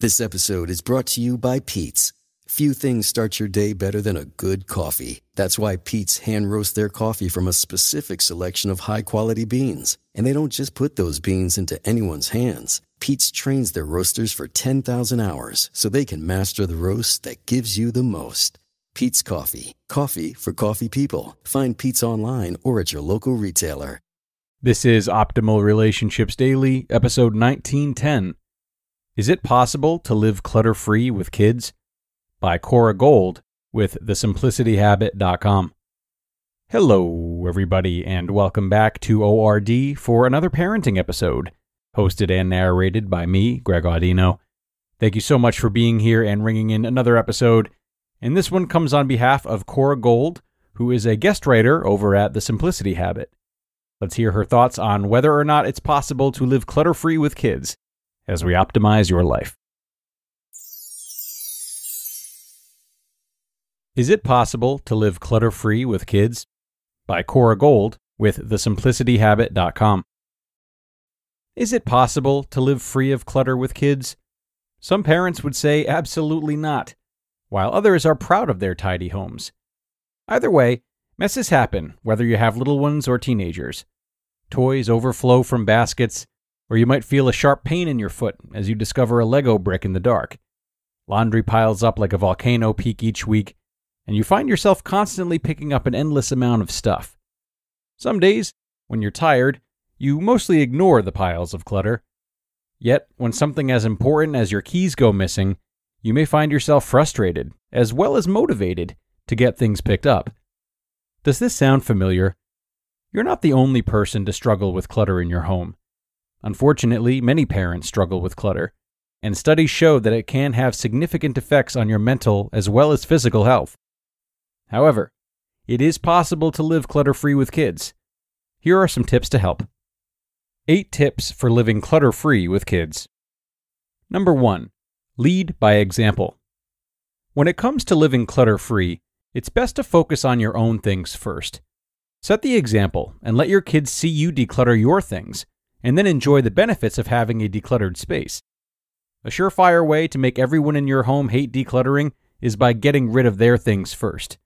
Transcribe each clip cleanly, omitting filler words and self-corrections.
This episode is brought to you by Pete's. Few things start your day better than a good coffee. That's why Pete's hand roasts their coffee from a specific selection of high-quality beans. And they don't just put those beans into anyone's hands. Pete's trains their roasters for 10,000 hours so they can master the roast that gives you the most. Pete's Coffee. Coffee for coffee people. Find Pete's online or at your local retailer. This is Optimal Relationships Daily, episode 1910. Is it possible to live clutter-free with kids? By Cora Gold with thesimplicityhabit.com. Hello, everybody, and welcome back to ORD for another parenting episode, hosted and narrated by me, Greg Audino. Thank you so much for being here and ringing in another episode, and this one comes on behalf of Cora Gold, who is a guest writer over at The Simplicity Habit. Let's hear her thoughts on whether or not it's possible to live clutter-free with kids as we optimize your life. Is it possible to live clutter-free with kids? By Cora Gold with thesimplicityhabit.com. Is it possible to live free of clutter with kids? Some parents would say absolutely not, while others are proud of their tidy homes. Either way, messes happen, whether you have little ones or teenagers. Toys overflow from baskets, or you might feel a sharp pain in your foot as you discover a Lego brick in the dark. Laundry piles up like a volcano peak each week, and you find yourself constantly picking up an endless amount of stuff. Some days, when you're tired, you mostly ignore the piles of clutter. Yet, when something as important as your keys go missing, you may find yourself frustrated, as well as motivated, to get things picked up. Does this sound familiar? You're not the only person to struggle with clutter in your home. Unfortunately, many parents struggle with clutter, and studies show that it can have significant effects on your mental as well as physical health. However, it is possible to live clutter-free with kids. Here are some tips to help. 8 tips for living clutter-free with kids. Number 1. Lead by example. When it comes to living clutter-free, it's best to focus on your own things first. Set the example and let your kids see you declutter your things, and then enjoy the benefits of having a decluttered space. A surefire way to make everyone in your home hate decluttering is by getting rid of their things first.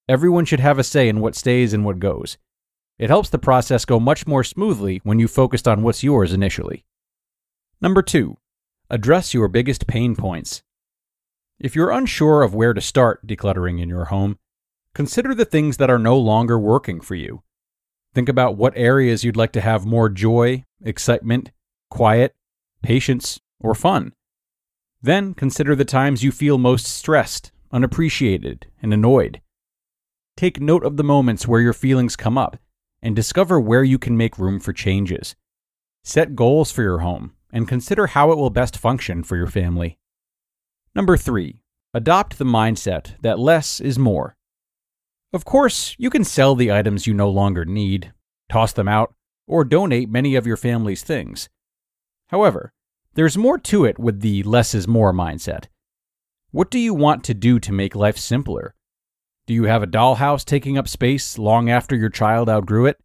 Everyone should have a say in what stays and what goes. It helps the process go much more smoothly when you focused on what's yours initially. Number 2. Address your biggest pain points. If you're unsure of where to start decluttering in your home, consider the things that are no longer working for you. Think about what areas you'd like to have more joy, excitement, quiet, patience, or fun. Then consider the times you feel most stressed, unappreciated, and annoyed. Take note of the moments where your feelings come up and discover where you can make room for changes. Set goals for your home and consider how it will best function for your family. Number 3. Adopt the mindset that less is more. Of course, you can sell the items you no longer need, toss them out, or donate many of your family's things. However, there's more to it with the less is more mindset. What do you want to do to make life simpler? Do you have a dollhouse taking up space long after your child outgrew it?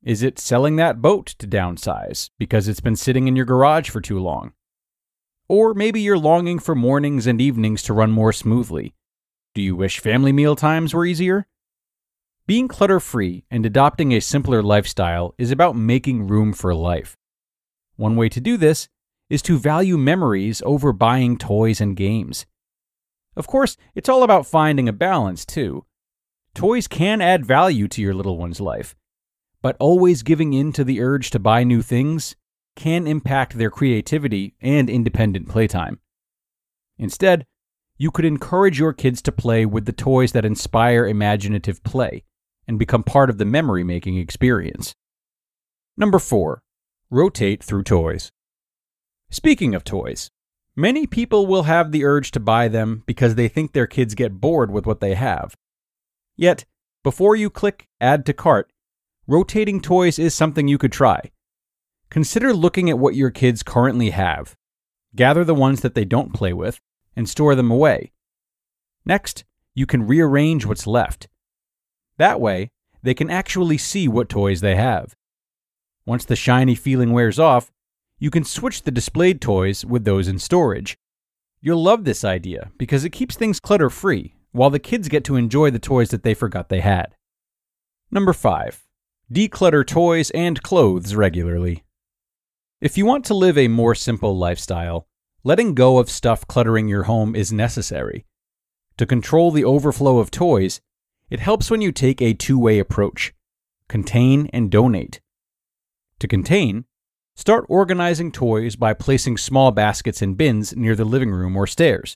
Is it selling that boat to downsize because it's been sitting in your garage for too long? Or maybe you're longing for mornings and evenings to run more smoothly. Do you wish family meal times were easier? Being clutter-free and adopting a simpler lifestyle is about making room for life. One way to do this is to value memories over buying toys and games. Of course, it's all about finding a balance, too. Toys can add value to your little one's life, but always giving in to the urge to buy new things can impact their creativity and independent playtime. Instead, you could encourage your kids to play with the toys that inspire imaginative play and become part of the memory-making experience. Number 4. Rotate through toys. Speaking of toys, many people will have the urge to buy them because they think their kids get bored with what they have. Yet, before you click Add to Cart, rotating toys is something you could try. Consider looking at what your kids currently have. Gather the ones that they don't play with and store them away. Next, you can rearrange what's left. That way, they can actually see what toys they have. Once the shiny feeling wears off, you can switch the displayed toys with those in storage, You'll love this idea because it keeps things clutter-free, while the kids get to enjoy the toys that they forgot they had. Number 5. Declutter toys and clothes regularly. If you want to live a more simple lifestyle, letting go of stuff cluttering your home is necessary. To control the overflow of toys, it helps when you take a two-way approach: contain and donate. To contain, start organizing toys by placing small baskets and bins near the living room or stairs.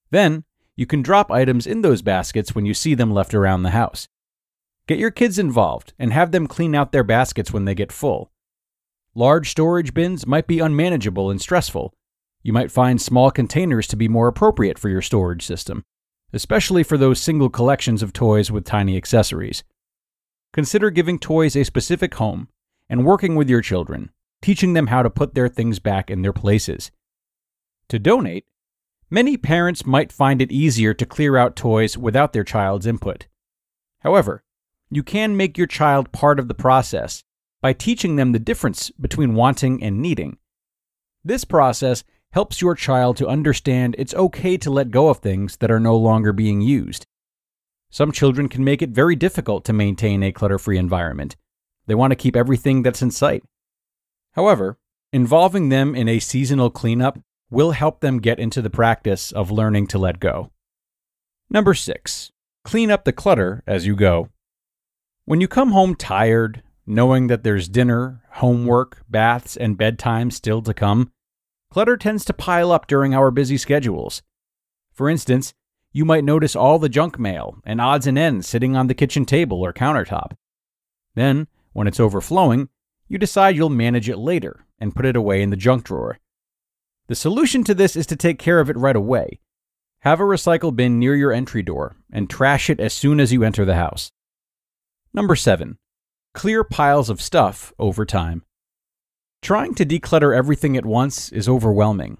Then, you can drop items in those baskets when you see them left around the house. Get your kids involved and have them clean out their baskets when they get full. Large storage bins might be unmanageable and stressful. You might find small containers to be more appropriate for your storage system, especially for those single collections of toys with tiny accessories. Consider giving toys a specific home and working with your children, teaching them how to put their things back in their places. To donate, many parents might find it easier to clear out toys without their child's input. However, you can make your child part of the process by teaching them the difference between wanting and needing. This process helps your child to understand it's okay to let go of things that are no longer being used. Some children can make it very difficult to maintain a clutter-free environment. They want to keep everything that's in sight. However, involving them in a seasonal cleanup will help them get into the practice of learning to let go. Number 6. Clean up the clutter as you go. When you come home tired, knowing that there's dinner, homework, baths, and bedtime still to come, clutter tends to pile up during our busy schedules. For instance, you might notice all the junk mail and odds and ends sitting on the kitchen table or countertop. Then, when it's overflowing, you decide you'll manage it later and put it away in the junk drawer. The solution to this is to take care of it right away. Have a recycle bin near your entry door and trash it as soon as you enter the house. Number 7. Clear piles of stuff over time. Trying to declutter everything at once is overwhelming.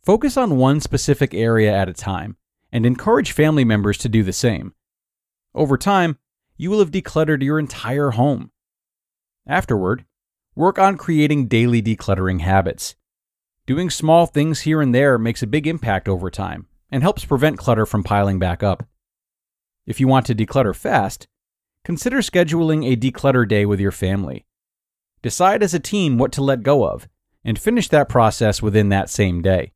Focus on one specific area at a time and encourage family members to do the same. Over time, you will have decluttered your entire home. Afterward, work on creating daily decluttering habits. Doing small things here and there makes a big impact over time and helps prevent clutter from piling back up. If you want to declutter fast, consider scheduling a declutter day with your family. Decide as a team what to let go of, and finish that process within that same day.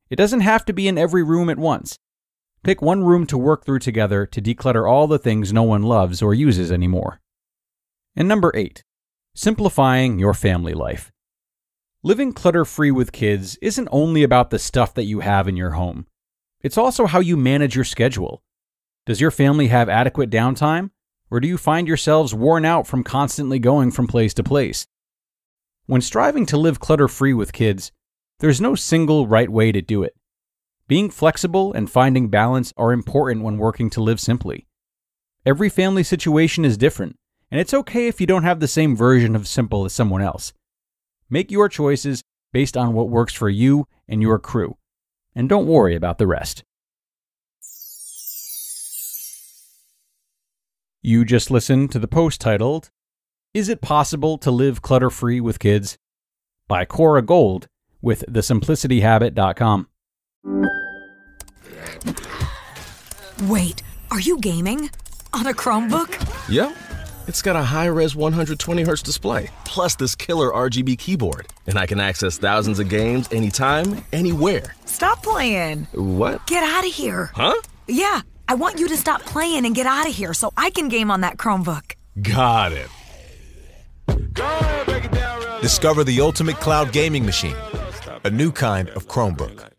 It doesn't have to be in every room at once. Pick one room to work through together to declutter all the things no one loves or uses anymore. And number 8, simplifying your family life. Living clutter-free with kids isn't only about the stuff that you have in your home. It's also how you manage your schedule. Does your family have adequate downtime? Or do you find yourselves worn out from constantly going from place to place? When striving to live clutter-free with kids, there's no single right way to do it. Being flexible and finding balance are important when working to live simply. Every family situation is different, and it's okay if you don't have the same version of simple as someone else. Make your choices based on what works for you and your crew, and don't worry about the rest. You just listened to the post titled, "Is It Possible to Live Clutter-Free with Kids?" by Cora Gold with thesimplicityhabit.com. Wait, are you gaming? On a Chromebook? Yep. It's got a high-res 120Hz display, plus this killer RGB keyboard. And I can access thousands of games anytime, anywhere. Stop playing. What? Get out of here. Huh? Yeah, I want you to stop playing and get out of here so I can game on that Chromebook. Got it. Discover the ultimate cloud gaming machine, a new kind of Chromebook.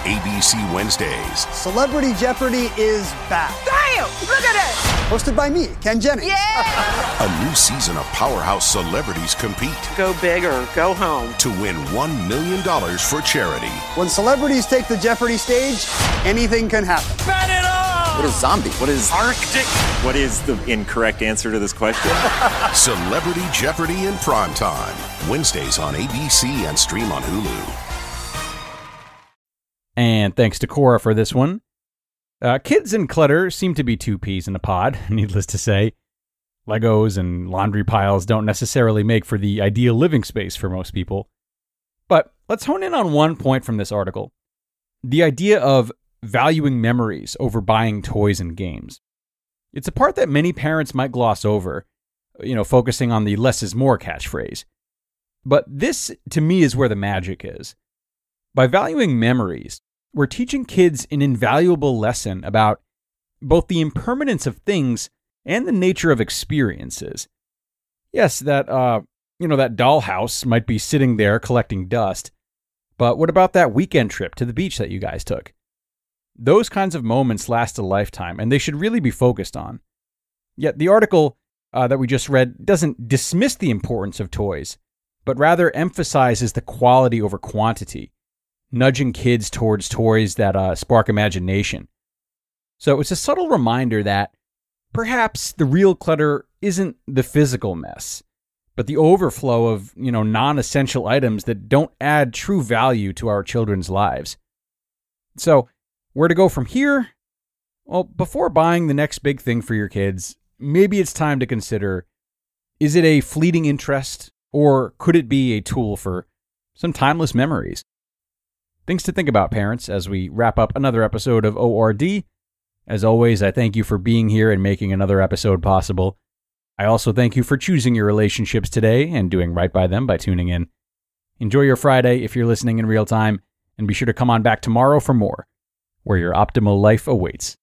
ABC Wednesdays. Celebrity Jeopardy is back. Damn! Look at it! Hosted by me, Ken Jennings. Yeah! A new season of powerhouse celebrities compete Go big or go home. to win $1 million for charity. When celebrities take the Jeopardy stage, anything can happen. Bet it on! What is zombie? What is Arctic? What is the incorrect answer to this question? Celebrity Jeopardy in primetime. Wednesdays on ABC and stream on Hulu. And thanks to Cora for this one. Kids and clutter seem to be two peas in a pod, needless to say. Legos and laundry piles don't necessarily make for the ideal living space for most people. But let's hone in on one point from this article. The idea of valuing memories over buying toys and games. It's a part that many parents might gloss over, focusing on the less is more catchphrase. But this, to me, is where the magic is. By valuing memories, we're teaching kids an invaluable lesson about both the impermanence of things and the nature of experiences. Yes, that dollhouse might be sitting there collecting dust, but what about that weekend trip to the beach that you guys took? Those kinds of moments last a lifetime, and they should really be focused on. Yet the article that we just read doesn't dismiss the importance of toys, but rather emphasizes the quality over quantity, nudging kids towards toys that spark imagination. So it's a subtle reminder that perhaps the real clutter isn't the physical mess, but the overflow of, non-essential items that don't add true value to our children's lives. So, where to go from here? Well, before buying the next big thing for your kids, maybe it's time to consider, is it a fleeting interest, or could it be a tool for some timeless memories? Things to think about, parents, as we wrap up another episode of ORD. As always, I thank you for being here and making another episode possible. I also thank you for choosing your relationships today and doing right by them by tuning in. Enjoy your Friday if you're listening in real time, and be sure to come on back tomorrow for more, where your optimal life awaits.